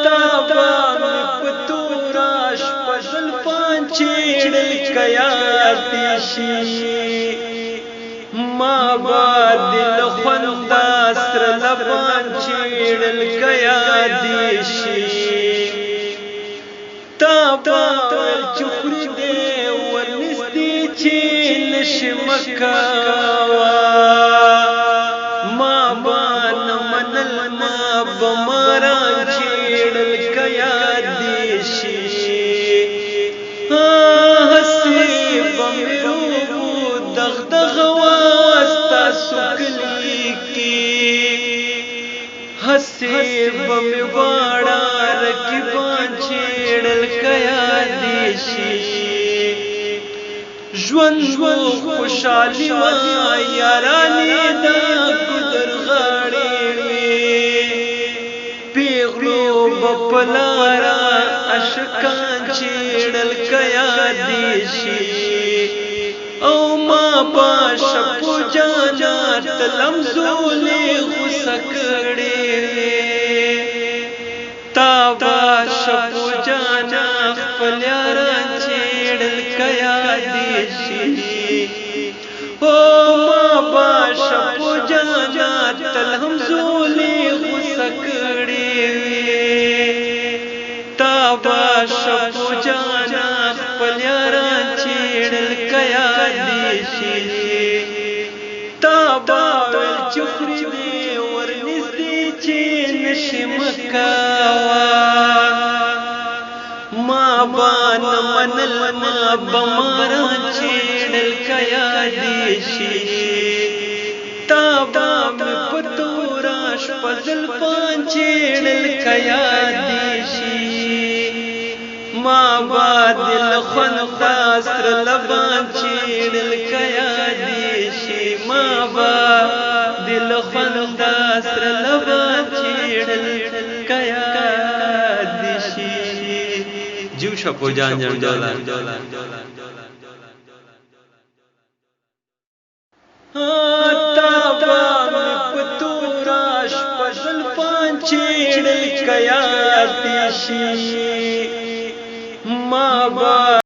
تابا پتوراش پزل پانچیڑ کیات شی ما با دل خوندا سر لبان چیڑل کیات شی تابا چخری دے ورنستی چین شمکاوا ما بان منل ما بماران چیڑل کیات شی حسی بمیرو دغدغ واستا سکلی کی حسی بمیوارا رکبان چیڑل کیات شی ژوند خوشحالی و یارانی دا گدر غاڑی پیغلو بپلارا اشکان چیڑل کیات شی او ما باش پو جانا تلمزولی غسکڑی تا باش پو جانا خپلیاران چیڑل کیات شی او ما باش پو جانا تلمزولی غسکڑی تا باش پو جانا خپلیاران چیڑل کیات شی تا باول چخری دے ورنزدی چین شمکاوا ما بان منل ما بماران چیڑل کیات شی تا بام پتوراش پزل پان چیڑل کیات شی ما با دل خوندا سر لبان چیڑل کیات شی ما با دل خوندا سر لبان چیڑل کیات شی جو شپو جان جان ڈولا تابا پتوراش پزل پان چیڑل کیات شی ما با